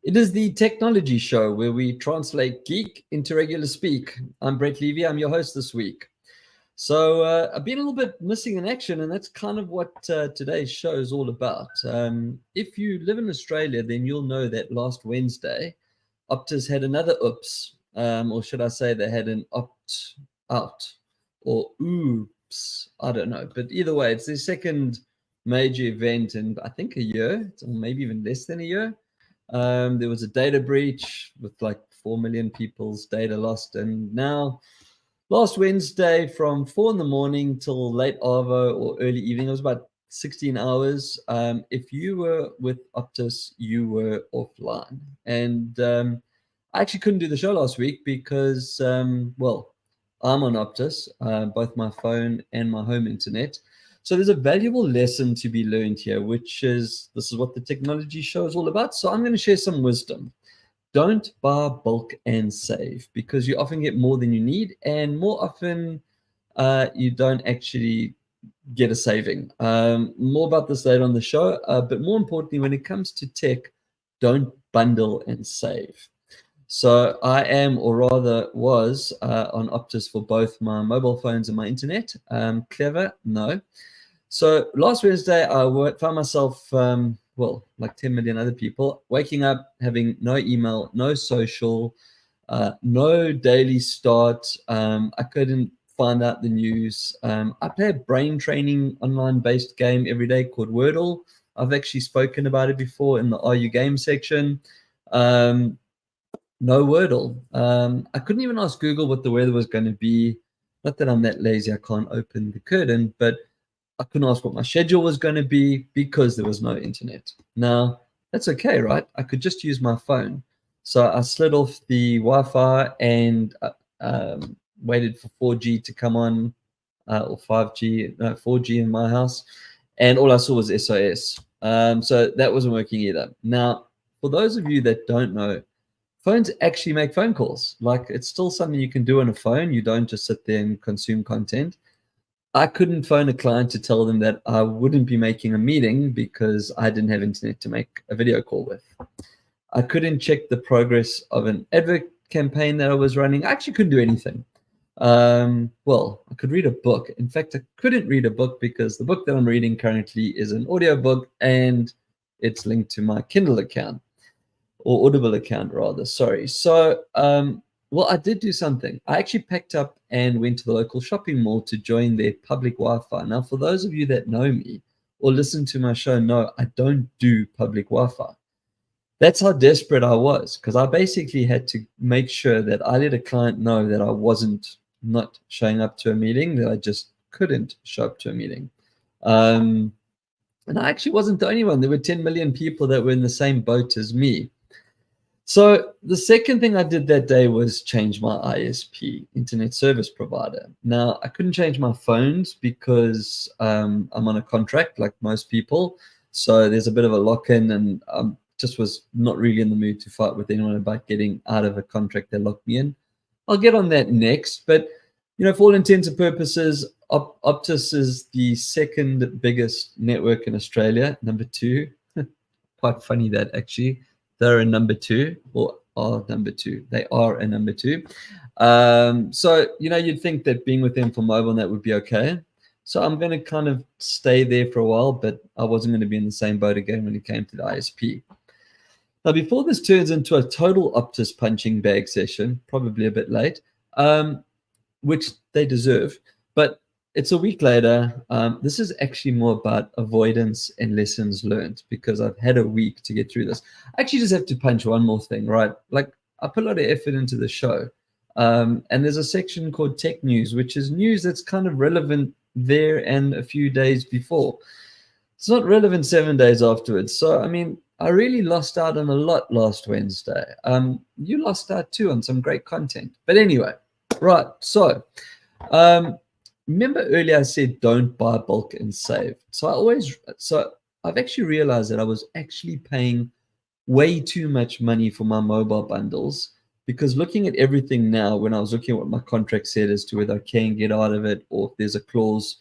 It is the technology show where we translate geek into regular speak. I'm Brett Levy. I'm your host this week. So I've been a little bit missing in action, and that's kind of what today's show is all about. If you live in Australia, then you'll know that last Wednesday, Optus had another oops, or should I say they had an opt out, or oops, I don't know. But either way, it's their second major event in, I think, a year, or maybe even less than a year. There was a data breach with like 4 million people's data lost. And now, last Wednesday from 4 in the morning till late arvo or early evening, it was about 16 hours. If you were with Optus, you were offline. And I actually couldn't do the show last week because, well, I'm on Optus, both my phone and my home internet. So there's a valuable lesson to be learned here, which is this is what the technology show is all about. So I'm going to share some wisdom. Don't buy bulk and save, because you often get more than you need, and more often you don't actually get a saving. More about this later on the show, but more importantly, when it comes to tech, don't bundle and save. So I am, or rather was, on Optus for both my mobile phones and my internet. Clever? No. So last Wednesday, I found myself, well, like 10 million other people, waking up, having no email, no social, no daily start. I couldn't find out the news. I play a brain training online-based game every day called Wordle. I've actually spoken about it before in the Are You Game section. No Wordle. I couldn't even ask Google what the weather was going to be. Not that I'm that lazy, I can't open the curtain, but I couldn't ask what my schedule was going to be because there was no internet. Now, that's okay, right? I could just use my phone. So I slid off the Wi-Fi and waited for 4G to come on, or 5G, no, 4G in my house. And all I saw was SOS. So that wasn't working either. Now, for those of you that don't know, phones actually make phone calls. Like, it's still something you can do on a phone. You don't just sit there and consume content. I couldn't phone a client to tell them that I wouldn't be making a meeting because I didn't have internet to make a video call with. I couldn't check the progress of an advert campaign that I was running. I actually couldn't do anything. Well, I could read a book. In fact, I couldn't read a book because the book that I'm reading currently is an audio book and it's linked to my Kindle account, or Audible account rather, sorry. So, well, I did do something. I actually packed up and went to the local shopping mall to join their public Wi-Fi. Now, for those of you that know me or listen to my show, know I don't do public Wi-Fi. That's how desperate I was, because I basically had to make sure that I let a client know that I wasn't not showing up to a meeting, that I just couldn't show up to a meeting. And I actually wasn't the only one. There were 10 million people that were in the same boat as me. So the second thing I did that day was change my ISP, internet service provider. Now, I couldn't change my phones because I'm on a contract like most people. So there's a bit of a lock-in, and just was not really in the mood to fight with anyone about getting out of a contract that locked me in. I'll get on that next. But, you know, for all intents and purposes, Optus is the second biggest network in Australia, number 2. Quite funny that actually. They're a number 2, or are number 2. They are a number 2. So, you know, you'd think that being with them for mobile net would be okay. So I'm going to kind of stay there for a while, but I wasn't going to be in the same boat again when it came to the ISP. Now, before this turns into a total Optus punching bag session, probably a bit late, which they deserve, but it's a week later. This is actually more about avoidance and lessons learned, because I've had a week to get through this. I actually just have to punch one more thing, right? Like, I put a lot of effort into the show. And there's a section called Tech News, which is news that's kind of relevant there and a few days before. It's not relevant 7 days afterwards. So, I mean, I really lost out on a lot last Wednesday. You lost out too on some great content. But anyway, right. So, remember earlier I said don't buy bulk and save. So I've actually realized that I was actually paying way too much money for my mobile bundles, because looking at everything now, when I was looking at what my contract said as to whether I can get out of it or if there's a clause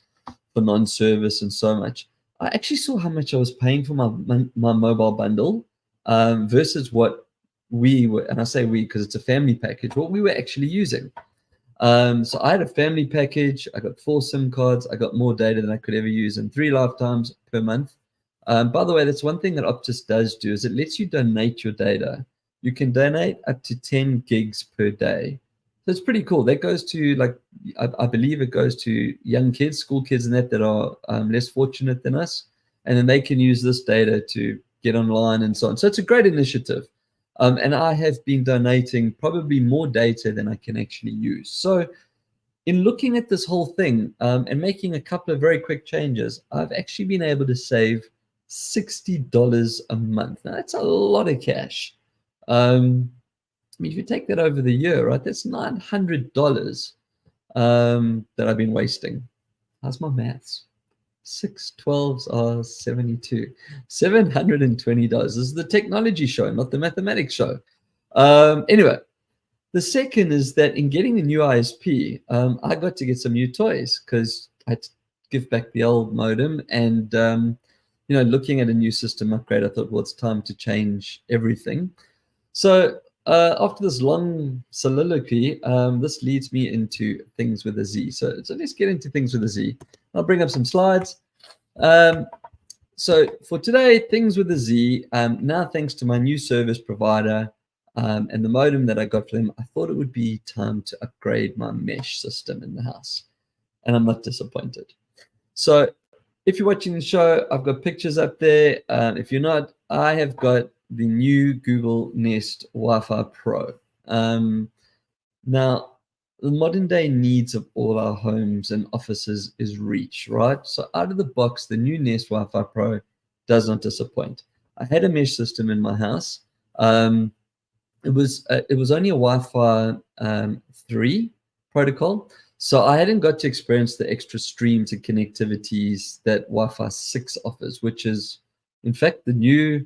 for non-service and so much, I actually saw how much I was paying for my mobile bundle versus what we were, and I say we because it's a family package, what we were actually using. So I had a family package. I got 4 SIM cards. I got more data than I could ever use in 3 lifetimes per month. By the way, that's one thing that Optus does do is it lets you donate your data. You can donate up to 10 gigs per day. So it's pretty cool. That goes to like, I believe it goes to young kids, school kids and that are less fortunate than us. And then they can use this data to get online and so on. So it's a great initiative. And I have been donating probably more data than I can actually use. So in looking at this whole thing and making a couple of very quick changes, I've actually been able to save $60 a month. Now, that's a lot of cash. I mean, if you take that over the year, right, that's $900 that I've been wasting. How's my maths? 6 12s are 72. $720. This is the technology show, not the mathematics show. Anyway, the second is that in getting the new ISP, I got to get some new toys because I had to give back the old modem. And, looking at a new system upgrade, I thought, well, it's time to change everything. So after this long soliloquy, this leads me into things with a Z. So let's get into things with a Z. I'll bring up some slides. So for today, things with a Z. Now, thanks to my new service provider and the modem that I got for them, I thought it would be time to upgrade my mesh system in the house. And I'm not disappointed. So if you're watching the show, I've got pictures up there. If you're not, I have got the new Google Nest Wi-Fi Pro. Now, the modern day needs of all our homes and offices is reach, right? So out of the box, the new Nest Wi-Fi Pro does not disappoint. I had a mesh system in my house. It was only a Wi-Fi 3 protocol, so I hadn't got to experience the extra streams and connectivities that Wi-Fi 6 offers, which is, in fact, the new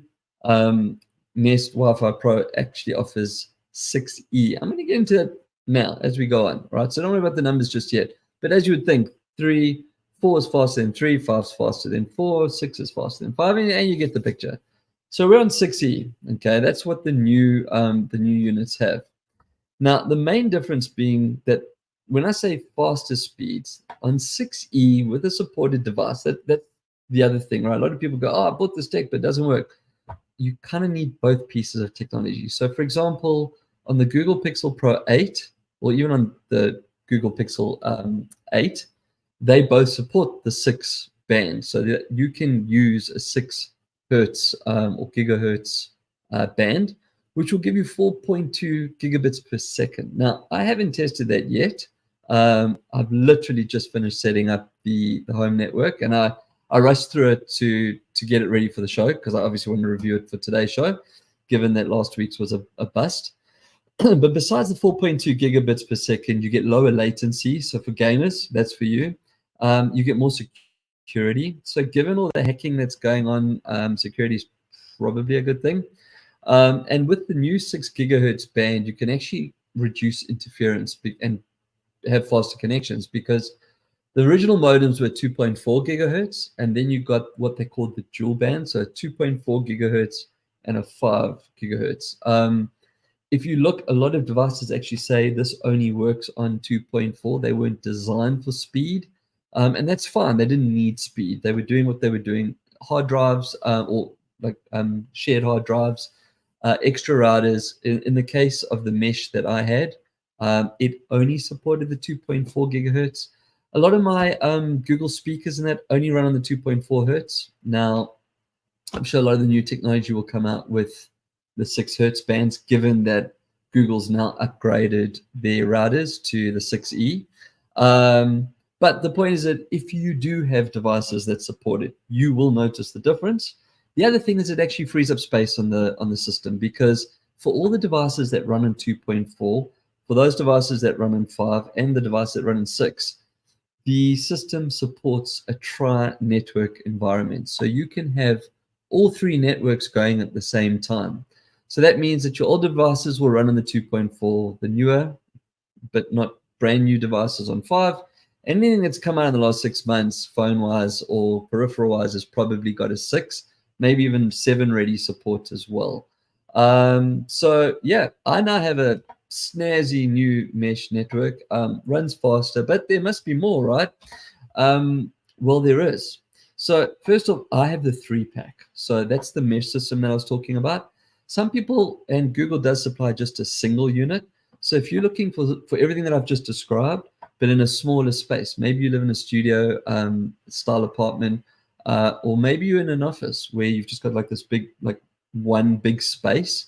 Nest Wi-Fi Pro actually offers 6E. I'm going to get into it now as we go on, right? So don't worry about the numbers just yet. But as you would think, 4 is faster than 3, 5 is faster than 4, 6 is faster than 5, and you get the picture. So we're on 6E, okay? That's what the new units have. Now, the main difference being that when I say faster speeds, on 6E with a supported device, that's the other thing, right? A lot of people go, oh, I bought this tech, but it doesn't work. You kind of need both pieces of technology. So for example, on the Google Pixel Pro 8, or even on the Google Pixel 8, they both support the 6 band. So that you can use a 6 hertz or gigahertz band, which will give you 4.2 gigabits per second. Now, I haven't tested that yet. I've literally just finished setting up the home network, and I rushed through it to get it ready for the show because I obviously want to review it for today's show, given that last week's was a bust. But besides the 4.2 gigabits per second, you get lower latency. So for gamers, that's for you. You get more security. So given all the hacking that's going on, security is probably a good thing. And with the new 6 gigahertz band, you can actually reduce interference and have faster connections, because the original modems were 2.4 gigahertz, and then you got what they called the dual band, so 2.4 gigahertz and a 5 gigahertz. If you look, a lot of devices actually say this only works on 2.4. They weren't designed for speed, and that's fine. They didn't need speed. They were doing what they were doing. Hard drives or like shared hard drives, extra routers. In the case of the mesh that I had, it only supported the 2.4 gigahertz. A lot of my Google speakers and that only run on the 2.4 hertz. Now, I'm sure a lot of the new technology will come out with the 6 hertz bands, given that Google's now upgraded their routers to the 6E. But the point is that if you do have devices that support it, you will notice the difference. The other thing is it actually frees up space on the system, because for all the devices that run in 2.4, for those devices that run in 5 and the device that run in 6, the system supports a tri-network environment. So you can have all 3 networks going at the same time. So that means that your older devices will run on the 2.4, the newer, but not brand new devices on 5. Anything that's come out in the last 6 months, phone-wise or peripheral-wise, has probably got a 6, maybe even 7 ready support as well. So yeah, I now have a snazzy new mesh network. Runs faster, but there must be more, right? Well, there is. So first off, I have the 3-pack. So that's the mesh system that I was talking about. Some people, and Google does supply just a single unit. So if you're looking for everything that I've just described, but in a smaller space, maybe you live in a studio style apartment, or maybe you're in an office where you've just got like this big, like one big space.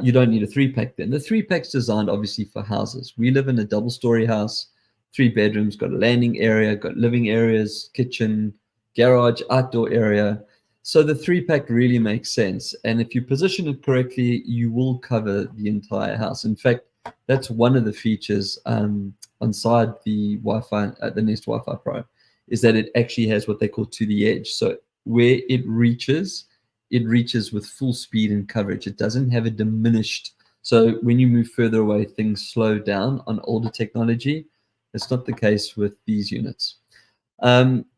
You don't need a 3-pack then. The 3-pack's designed obviously for houses. We live in a double-story house, 3 bedrooms, got a landing area, got living areas, kitchen, garage, outdoor area. So the 3-pack really makes sense. And if you position it correctly, you will cover the entire house. In fact, that's one of the features inside the Wi-Fi, the Nest Wi-Fi Pro, is that it actually has what they call to the edge. So where it reaches with full speed and coverage. It doesn't have a diminished. So when you move further away, things slow down on older technology. It's not the case with these units.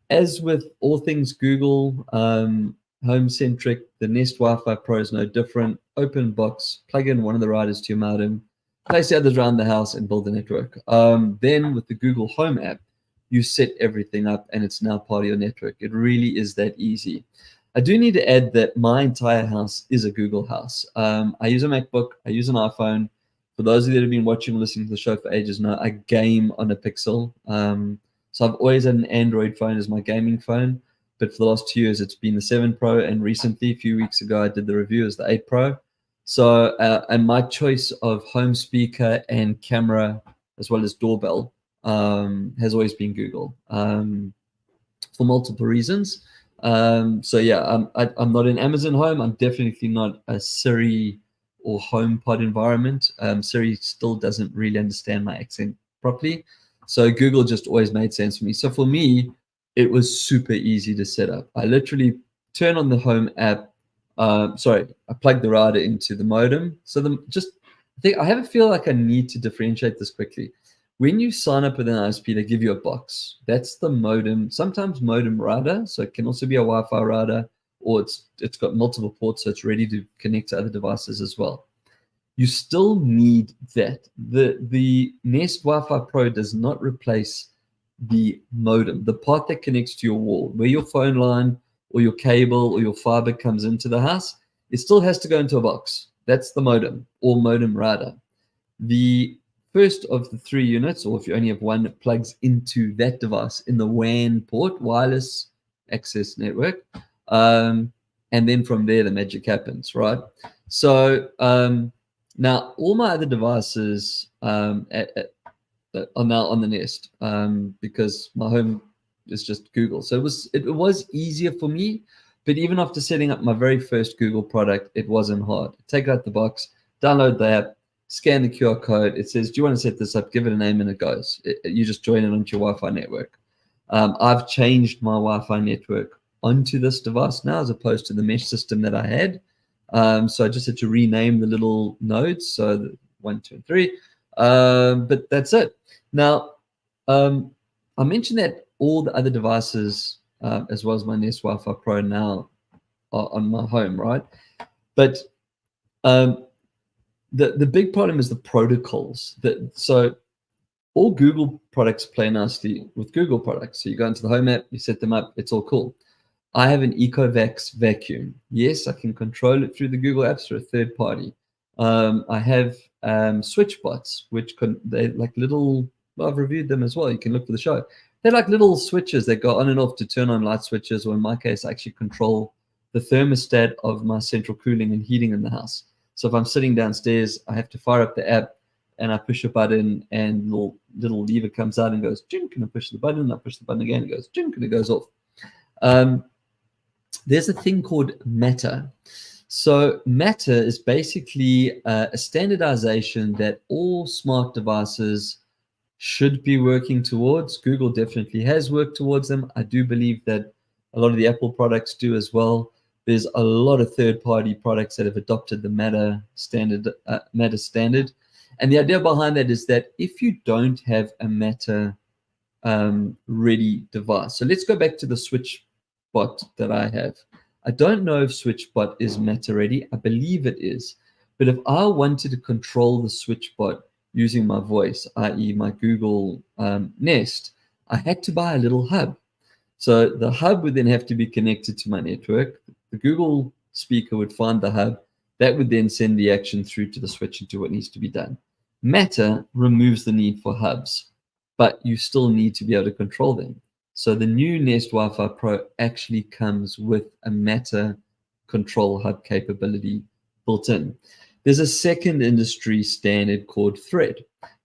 As with all things Google, home centric, the Nest Wi-Fi Pro is no different. Open box, plug in one of the routers to your modem, place the others around the house, and build the network. Then with the Google Home app, you set everything up and it's now part of your network. It really is that easy. I do need to add that my entire house is a Google house. I use a MacBook, I use an iPhone. For those of you that have been watching and listening to the show for ages now, I game on a Pixel. So I've always had an Android phone as my gaming phone, but for the last 2 years, it's been the 7 Pro, and recently, a few weeks ago, I did the review as the 8 Pro. So, and my choice of home speaker and camera, as well as doorbell, has always been Google, for multiple reasons. So yeah, I'm not in Amazon Home. I'm definitely not a Siri or HomePod environment. Siri still doesn't really understand my accent properly. So Google just always made sense for me. So for me, it was super easy to set up. I literally turn on the Home app. I plug the router into the modem. So I have a feel like I need to differentiate this quickly. When you sign up with an ISP, they give you a box. That's the modem, sometimes modem router. So it can also be a Wi-Fi router, or it's got multiple ports, so it's ready to connect to other devices as well. You still need that. The Nest Wi-Fi Pro does not replace the modem, the part that connects to your wall, where your phone line or your cable or your fiber comes into the house. It still has to go into a box. That's the modem or modem router. The first of the 3 units, or if you only have one, it plugs into that device in the WAN port, wireless access network. And then from there, the magic happens, right? So now all my other devices are now on the Nest because my home is just Google. So it was easier for me, but even after setting up my very first Google product, it wasn't hard. Take out the box, download the app, scan the QR code. It says, do you want to set this up? Give it a name and it goes. You just join it onto your Wi-Fi network. I've changed my Wi-Fi network onto this device now as opposed to the mesh system that I had. So I just had to rename the little nodes. So the 1, 2, and 3. But that's it. Now, I mentioned that all the other devices, as well as my Nest Wi-Fi Pro now, are on my home, right? But the big problem is the protocols. So all Google products play nicely with Google products. So you go into the Home app, you set them up, it's all cool. I have an EcoVax vacuum. Yes, I can control it through the Google apps through a third party. I have SwitchBots, they're like little, well, I've reviewed them as well. You can look for the show. They're like little switches that go on and off to turn on light switches, or in my case, I actually control the thermostat of my central cooling and heating in the house. So if I'm sitting downstairs, I have to fire up the app and I push a button and little lever comes out and goes, jink, and I push the button, I push the button again, it goes, jink, and it goes off. There's a thing called Matter. So Matter is basically a standardization that all smart devices should be working towards. Google definitely has worked towards them. I do believe that a lot of the Apple products do as well. There's a lot of third-party products that have adopted the Matter standard. And the idea behind that is that if you don't have a Matter ready device, so let's go back to the SwitchBot that I have. I don't know if SwitchBot is Matter ready. I believe it is. But if I wanted to control the switch bot using my voice, i.e. my Google Nest, I had to buy a little hub. So the hub would then have to be connected to my network. The Google speaker would find the hub. That would then send the action through to the switch and do what needs to be done. Matter removes the need for hubs, but you still need to be able to control them. So the new Nest Wi-Fi Pro actually comes with a Matter control hub capability built in. There's a second industry standard called Thread.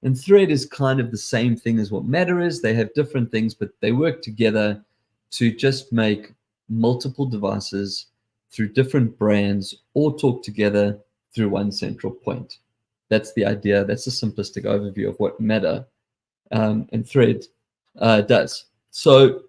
And Thread is kind of the same thing as what Matter is. They have different things, but they work together to just make multiple devices through different brands all talk together through one central point. That's the idea. That's a simplistic overview of what Matter and Thread does. So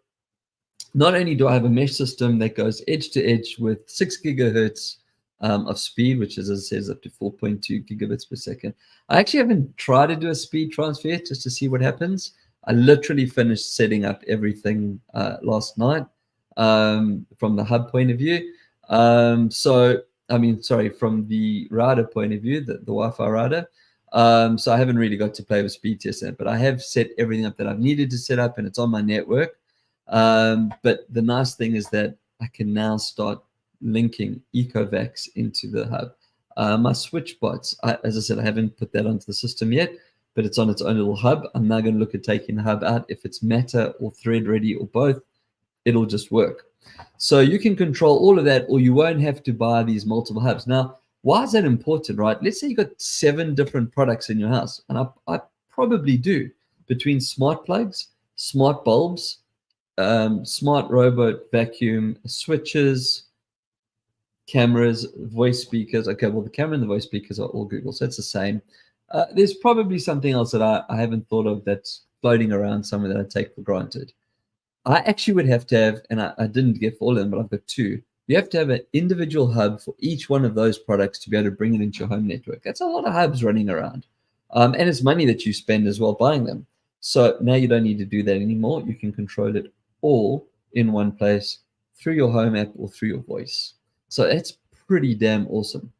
not only do I have a mesh system that goes edge to edge with 6 gigahertz of speed, which is, as it says, up to 4.2 gigabits per second. I actually haven't tried to do a speed transfer just to see what happens. I literally finished setting up everything last night from the hub point of view. From the router point of view, the Wi-Fi router. So I haven't really got to play with speed test yet, but I have set everything up that I've needed to set up, and it's on my network. But the nice thing is that I can now start linking Ecovacs into the hub. My switch bots, as I said, I haven't put that onto the system yet, but it's on its own little hub. I'm now going to look at taking the hub out. If it's Matter or Thread ready or both, it'll just work. So you can control all of that, or you won't have to buy these multiple hubs. Now, why is that important, right? Let's say you've got 7 different products in your house, and I probably do, between smart plugs, smart bulbs, smart robot vacuum, switches, cameras, voice speakers. Okay, well, the camera and the voice speakers are all Google, so it's the same. There's probably something else that I haven't thought of that's floating around somewhere that I take for granted. I actually would have to have, and I didn't get for all of them, but I've got 2. You have to have an individual hub for each one of those products to be able to bring it into your home network. That's a lot of hubs running around. And it's money that you spend as well buying them. So now you don't need to do that anymore. You can control it all in one place through your home app or through your voice. So that's pretty damn awesome.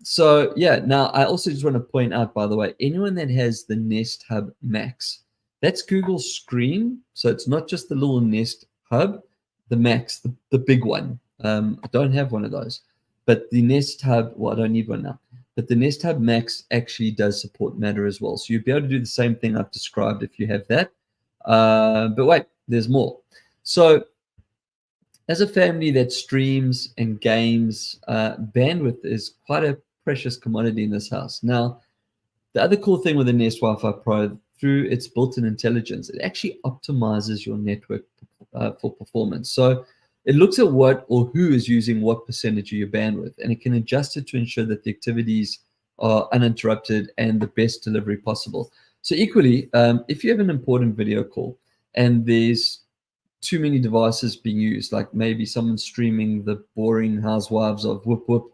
So yeah, now I also just want to point out, by the way, anyone that has the Nest Hub Max, that's Google's screen. So it's not just the little Nest Hub, the Max, the big one. I don't have one of those, but the Nest Hub, well, I don't need one now, but the Nest Hub Max actually does support Matter as well. So you'll be able to do the same thing I've described if you have that. But wait, there's more. So as a family that streams and games, bandwidth is quite a precious commodity in this house. Now, the other cool thing with the Nest Wi-Fi Pro, through its built-in intelligence, it actually optimizes your network for performance. So it looks at what or who is using what percentage of your bandwidth, and it can adjust it to ensure that the activities are uninterrupted and the best delivery possible. So equally, if you have an important video call and there's too many devices being used, like maybe someone's streaming the boring housewives of whoop whoop,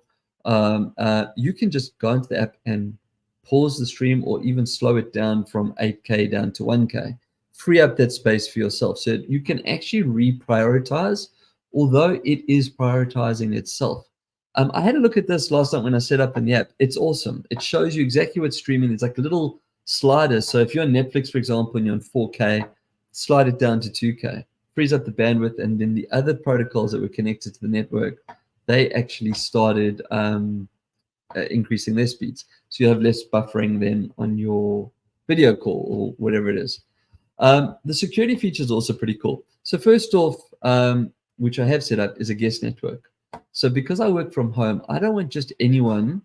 you can just go into the app and pause the stream or even slow it down from 8K down to 1K. Free up that space for yourself. So you can actually reprioritize, although it is prioritizing itself. I had a look at this last night when I set up in the app. It's awesome. It shows you exactly what's streaming. It's like a little slider. So if you're on Netflix, for example, and you're on 4K, slide it down to 2K. Frees up the bandwidth, and then the other protocols that were connected to the network, they actually started increasing their speeds. So you have less buffering then on your video call or whatever it is. The security feature is also pretty cool. So first off, which I have set up, is a guest network. So because I work from home, I don't want just anyone,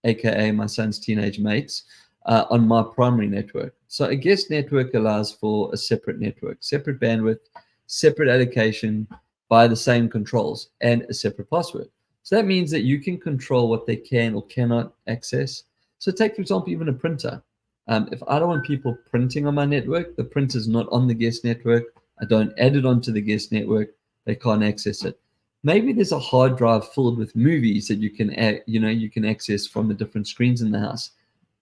aka my son's teenage mates, on my primary network. So a guest network allows for a separate network, separate bandwidth, separate allocation by the same controls, and a separate password. So that means that you can control what they can or cannot access. So take, for example, even a printer. If I don't want people printing on my network, the printer's not on the guest network. I don't add it onto the guest network. They can't access it. Maybe there's a hard drive filled with movies that you can access from the different screens in the house.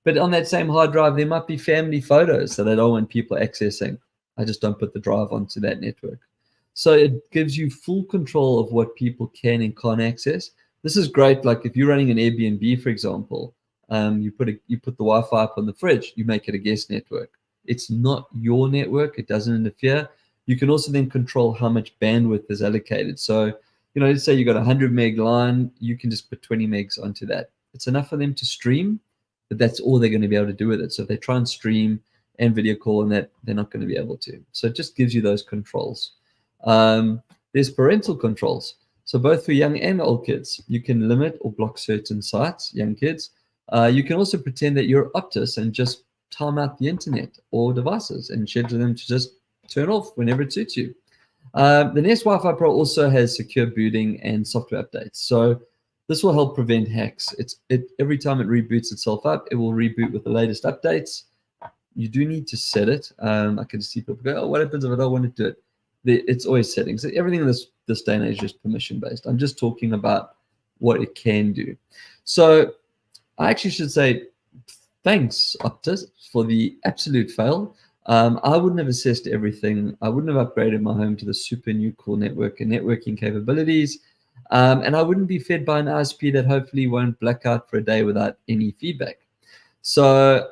But on that same hard drive, there might be family photos that I don't want people accessing. I just don't put the drive onto that network. So it gives you full control of what people can and can't access, This is great. Like if you're running an Airbnb, for example, you put the Wi-Fi up on the fridge, you make it a guest network. It's not your network. It doesn't interfere. You can also then control how much bandwidth is allocated. So, let's say you got a 100 meg line, you can just put 20 megs onto that. It's enough for them to stream, but that's all they're going to be able to do with it. So if they try and stream and video call and that, they're not going to be able to. So it just gives you those controls. There's parental controls. So both for young and old kids, you can limit or block certain sites, young kids. You can also pretend that you're Optus and just time out the internet or devices and schedule them to just turn off whenever it suits you. The Nest Wi-Fi Pro also has secure booting and software updates. So this will help prevent hacks. Every time it reboots itself up, it will reboot with the latest updates. You do need to set it. I can see people go, oh, what happens if I don't want to do it? It's always settings. Everything in this day and age is permission based. I'm just talking about what it can do. So I actually should say thanks, Optus, for the absolute fail. I wouldn't have assessed everything. I wouldn't have upgraded my home to the super new cool network and networking capabilities. And I wouldn't be fed by an ISP that hopefully won't black out for a day without any feedback. So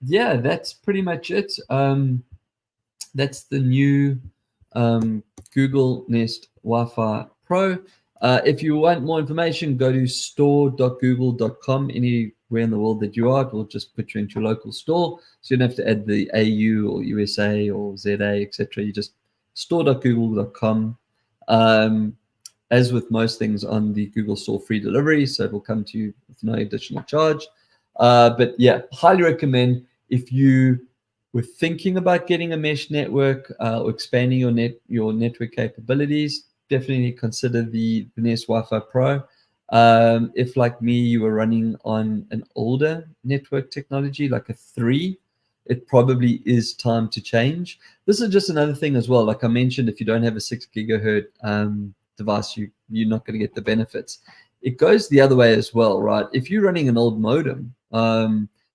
yeah, that's pretty much it. That's the new Google Nest Wi-Fi Pro. If you want more information, go to store.google.com. Anywhere in the world that you are, it will just put you into your local store. So you don't have to add the AU or USA or ZA, etc. You just store.google.com. As with most things on the Google Store, free delivery, so it will come to you with no additional charge. But yeah, highly recommend if you were thinking about getting a mesh network or expanding your network capabilities, definitely consider the Nest Wi-Fi Pro. If, like me, you were running on an older network technology, like a 3, it probably is time to change. This is just another thing as well. Like I mentioned, if you don't have a 6 gigahertz device, you're not going to get the benefits. It goes the other way as well, right? If you're running an old modem,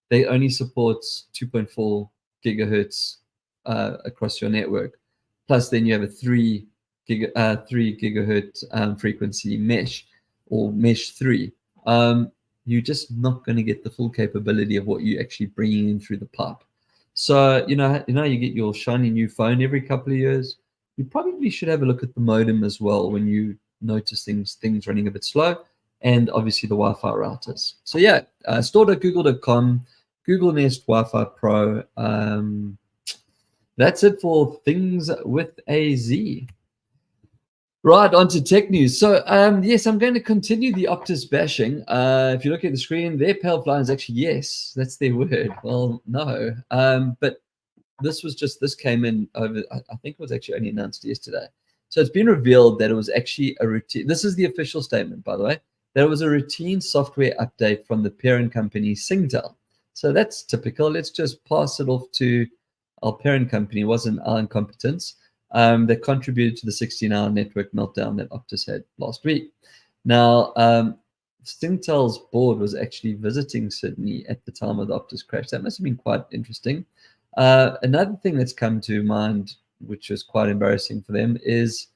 they only support 2.4 gigahertz across your network. Plus, then you have a 3 gigahertz frequency mesh or mesh 3. You're just not going to get the full capability of what you're actually bringing in through the pipe. So you get your shiny new phone every couple of years. You probably should have a look at the modem as well when you notice things running a bit slow, and obviously the Wi-Fi routers. So yeah, store.google.com, Google Nest Wi-Fi Pro. That's it for things with a Z. Right, on to tech news. So yes, I'm going to continue the Optus bashing. If you look at the screen, their pale fly is actually yes. That's their word. Well, no. But this came in over, I think it was actually only announced yesterday. So it's been revealed that it was actually a routine. This is the official statement, by the way. That it was a routine software update from the parent company, Singtel. So that's typical. Let's just pass it off to our parent company. It wasn't our incompetence. That contributed to the 16-hour network meltdown that Optus had last week. Now, Singtel's board was actually visiting Sydney at the time of the Optus crash. That must have been quite interesting. Another thing that's come to mind, which was quite embarrassing for them, is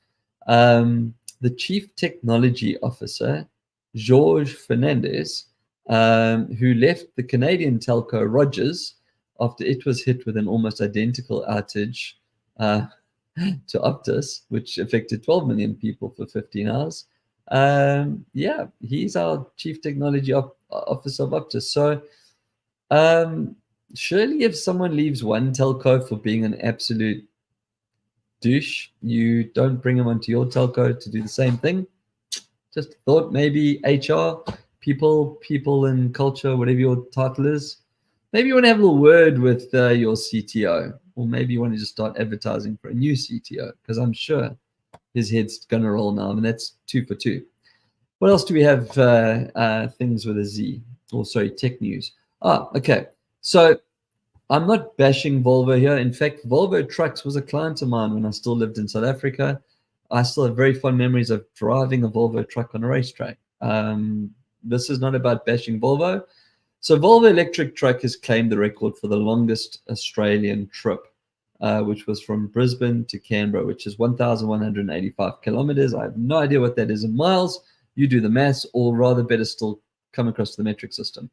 the chief technology officer, George Fernandez, who left the Canadian telco Rogers after it was hit with an almost identical outage to Optus, which affected 12 million people for 15 hours. Yeah, he's our chief technology officer of Optus. So surely if someone leaves one telco for being an absolute douche, you don't bring them onto your telco to do the same thing. Just thought maybe HR, people and culture, whatever your title is, maybe you want to have a little word with your CTO, or maybe you want to just start advertising for a new CTO, because I'm sure his head's going to roll now. I mean, that's 2 for 2. What else do we have? Things with a Z, or sorry, tech news. Okay. So I'm not bashing Volvo here. In fact, Volvo Trucks was a client of mine when I still lived in South Africa. I still have very fond memories of driving a Volvo truck on a racetrack. This is not about bashing Volvo. So Volvo electric truck has claimed the record for the longest Australian trip, which was from Brisbane to Canberra, which is 1,185 kilometers. I have no idea what that is in miles. you do the maths, or rather better still, come across to the metric system.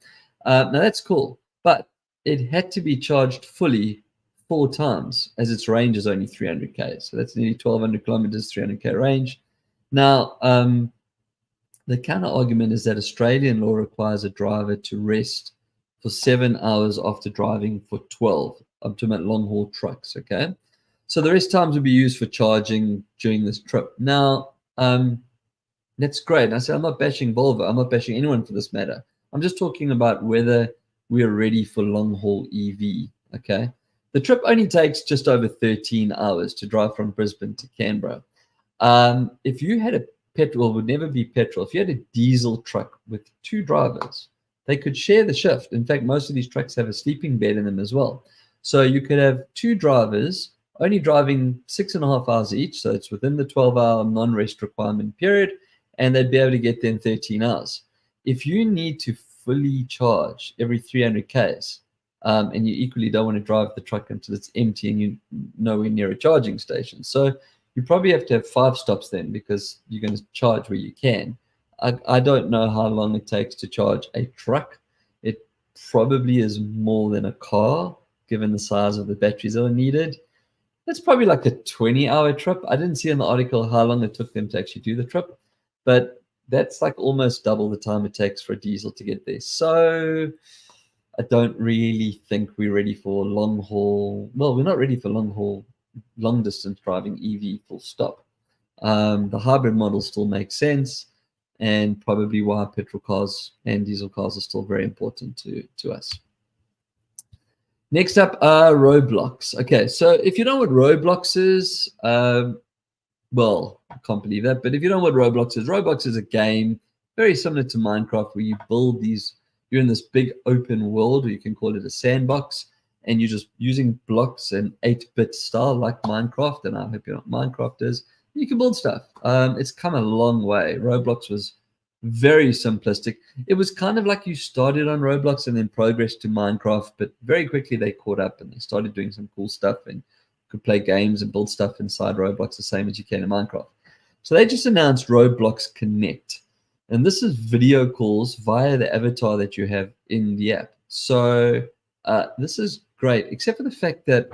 Now that's cool, but it had to be charged fully 4 times, as its range is only 300k. So that's nearly 1,200 kilometers, 300k range. Now, the counter argument is that Australian law requires a driver to rest for 7 hours after driving for 12. I'm talking about long haul trucks, okay? So the rest times will be used for charging during this trip. Now, that's great. And I said, I'm not bashing Volvo. I'm not bashing anyone for this matter. I'm just talking about whether we're ready for long haul EV, okay? The trip only takes just over 13 hours to drive from Brisbane to Canberra. If you had a petrol, it would never be petrol. If you had a diesel truck with 2 drivers, they could share the shift. In fact, most of these trucks have a sleeping bed in them as well. So you could have 2 drivers only driving 6.5 hours each. So it's within the 12-hour non-rest requirement period, and they'd be able to get there in 13 hours. If you need to fully charge every 300 Ks, and you equally don't want to drive the truck until it's empty and you're nowhere near a charging station. So you probably have to have 5 stops then, because you're going to charge where you can. I don't know how long it takes to charge a truck. It probably is more than a car, given the size of the batteries that are needed. It's probably like a 20-hour trip. I didn't see in the article how long it took them to actually do the trip, but that's like almost double the time it takes for a diesel to get there. So I don't really think we're ready for long haul. Well, we're not ready for long haul, long distance driving EV, full stop. The hybrid model still makes sense, and probably why petrol cars and diesel cars are still very important to us. Next up are Roblox. Okay, so if you know what Roblox is, well, I can't believe that, but if you know what Roblox is a game very similar to Minecraft, where you build these, you're in this big open world, or you can call it a sandbox, and you're just using blocks and 8-bit style like Minecraft, and I hope you know what Minecraft is. You can build stuff. It's come a long way. Roblox was very simplistic. It was kind of like you started on Roblox and then progressed to Minecraft, but very quickly they caught up and they started doing some cool stuff, and could play games and build stuff inside Roblox the same as you can in Minecraft. So they just announced Roblox Connect, and this is video calls via the avatar that you have in the app. So this is great, except for the fact that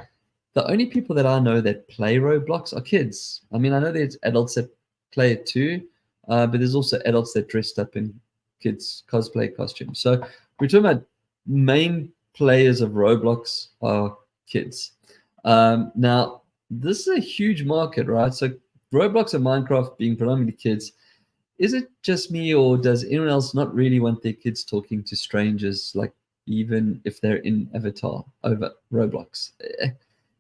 the only people that I know that play Roblox are kids. I mean, I know there's adults that play it too, but there's also adults that dressed up in kids' cosplay costumes. So we're talking about main players of Roblox are kids. Now, this is a huge market, right? So Roblox and Minecraft being predominantly kids, is it just me, or does anyone else not really want their kids talking to strangers, like even if they're in avatar over Roblox?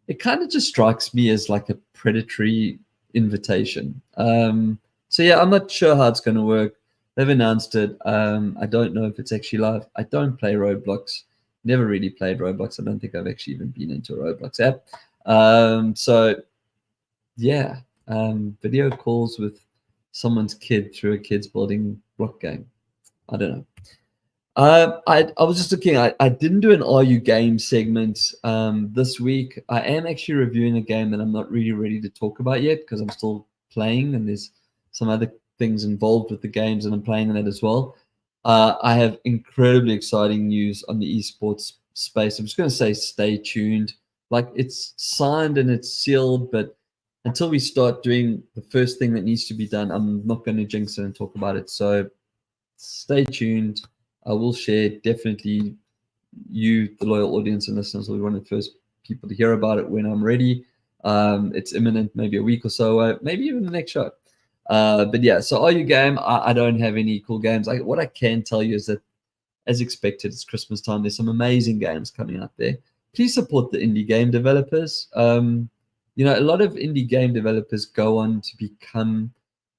It kind of just strikes me as like a predatory invitation. So yeah, I'm not sure how it's going to work. They've announced it. I don't know if it's actually live. I don't play Roblox. Never really played Roblox. I don't think I've actually even been into a Roblox app. So yeah, video calls with someone's kid through a kid's building block game. I don't know. I was just looking. I didn't do an Are You Game segment this week. I am actually reviewing a game that I'm not really ready to talk about yet, because I'm still playing, and there's some other things involved with the games, and I'm playing in that as well. I have incredibly exciting news on the esports space. I'm just going to say stay tuned. Like, it's signed and it's sealed, but until we start doing the first thing that needs to be done, I'm not going to jinx it and talk about it. So stay tuned. I will share, definitely. You, the loyal audience and listeners, will be one of the first people to hear about it when I'm ready. It's imminent, maybe a week or so, maybe even the next show. But yeah, so Are You Game? I don't have any cool games. What I can tell you is that, as expected, it's Christmas time. There's some amazing games coming out there. Please support the indie game developers. You know, a lot of indie game developers go on to become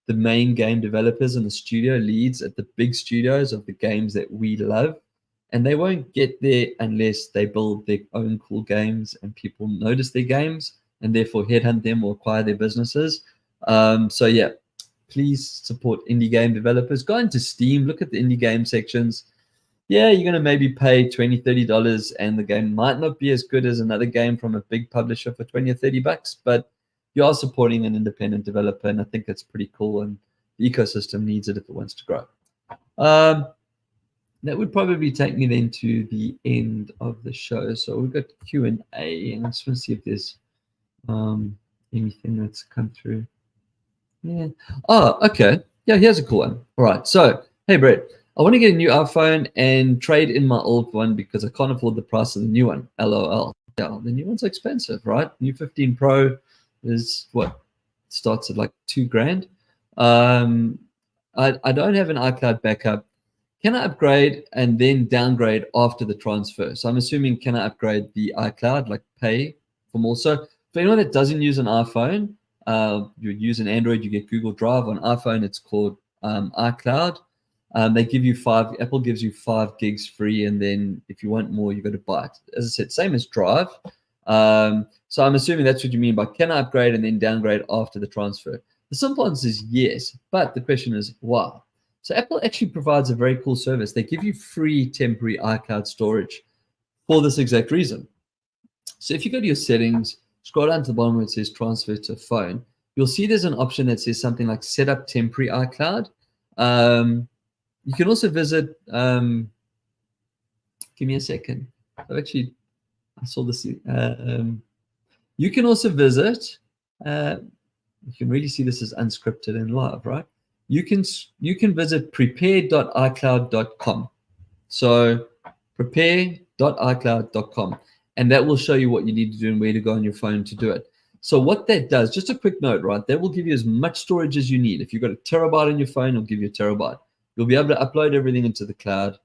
the main game developers and the studio leads at the big studios of the games that we love. And they won't get there unless they build their own cool games and people notice their games and therefore headhunt them or acquire their businesses. So yeah, please support indie game developers. Go into Steam, look at the indie game sections. Yeah, you're going to maybe pay $20, $30, and the game might not be as good as another game from a big publisher for $20 or $30, but you are supporting an independent developer, and I think that's pretty cool. And the ecosystem needs it if it wants to grow. That would probably take me then to the end of the show. So we've got Q&A, and I just want to see if there's anything that's come through. Yeah. Oh, okay. Yeah, here's a cool one. All right. So, hey, Brett, I want to get a new iPhone and trade in my old one because I can't afford the price of the new one. LOL. Yeah, the new one's expensive, right? New 15 Pro is what starts at like $2,000. I don't have an iCloud backup. Can I upgrade and then downgrade after the transfer? So I'm assuming, can I upgrade the iCloud, like pay for more? So for anyone that doesn't use an iPhone, you use an Android, you get Google Drive. On iPhone, it's called iCloud. They give you Apple gives you 5 gigs free, and then if you want more, you got to buy it. As I said, same as Drive. So I'm assuming that's what you mean by can I upgrade and then downgrade after the transfer? The simple answer is yes, but the question is why? So Apple actually provides a very cool service. They give you free temporary iCloud storage for this exact reason. So if you go to your settings, scroll down to the bottom where it says transfer to phone, you'll see there's an option that says something like set up temporary iCloud. You can also visit, give me a second. I saw this. You can also visit, you can really see this is unscripted and live, right? You can visit prepare.icloud.com. So prepare.icloud.com, and that will show you what you need to do and where to go on your phone to do it. So what that does, just a quick note, right? That will give you as much storage as you need. If you've got a terabyte on your phone, it'll give you a terabyte. You'll be able to upload everything into the cloud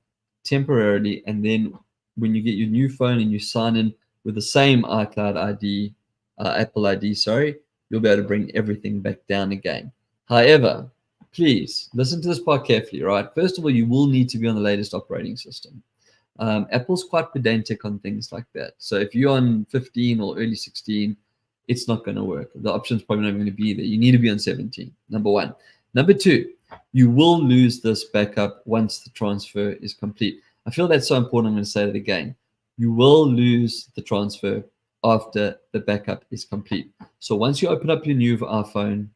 temporarily, and then when you get your new phone and you sign in with the same iCloud ID, Apple ID, you'll be able to bring everything back down again. However, please listen to this part carefully, right? First of all, you will need to be on the latest operating system. Apple's quite pedantic on things like that. So if you're on 15 or early 16, it's not going to work. The option's probably not going to be there. You need to be on 17, number one. Number two, you will lose this backup once the transfer is complete. I feel that's so important. I'm going to say that again. You will lose the transfer after the backup is complete. So once you open up your new iPhone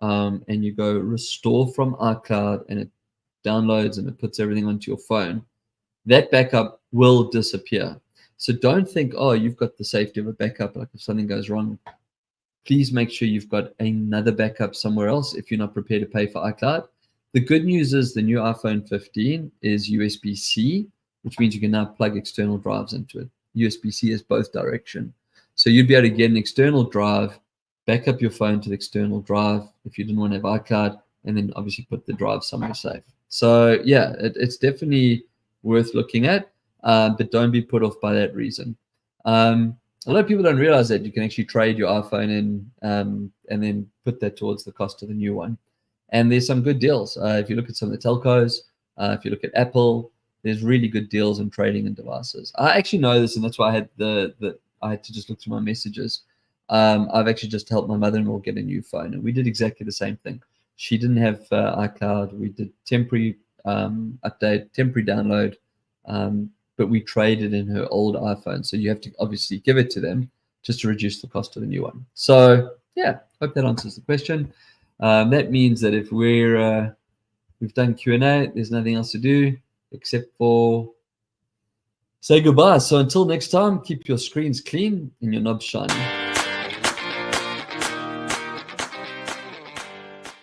and you go restore from iCloud and it downloads and it puts everything onto your phone, that backup will disappear. So don't think, oh, you've got the safety of a backup. Like if something goes wrong, please make sure you've got another backup somewhere else if you're not prepared to pay for iCloud. The good news is the new iPhone 15 is USB-C, which means you can now plug external drives into it. USB-C is both direction. So you'd be able to get an external drive, back up your phone to the external drive if you didn't want to have iCloud, and then obviously put the drive somewhere safe. So yeah, it's definitely worth looking at, but don't be put off by that reason. A lot of people don't realize that you can actually trade your iPhone in and then put that towards the cost of the new one. And there's some good deals. If you look at some of the telcos, if you look at Apple, there's really good deals in trading in devices. I actually know this, and that's why I had I had to just look through my messages. I've actually just helped my mother-in-law get a new phone, and we did exactly the same thing. She didn't have iCloud. We did temporary update, temporary download, but we traded in her old iPhone. So you have to obviously give it to them just to reduce the cost of the new one. So yeah, hope that answers the question. That means that if we've done Q&A, there's nothing else to do except for say goodbye. So until next time, keep your screens clean and your knobs shiny.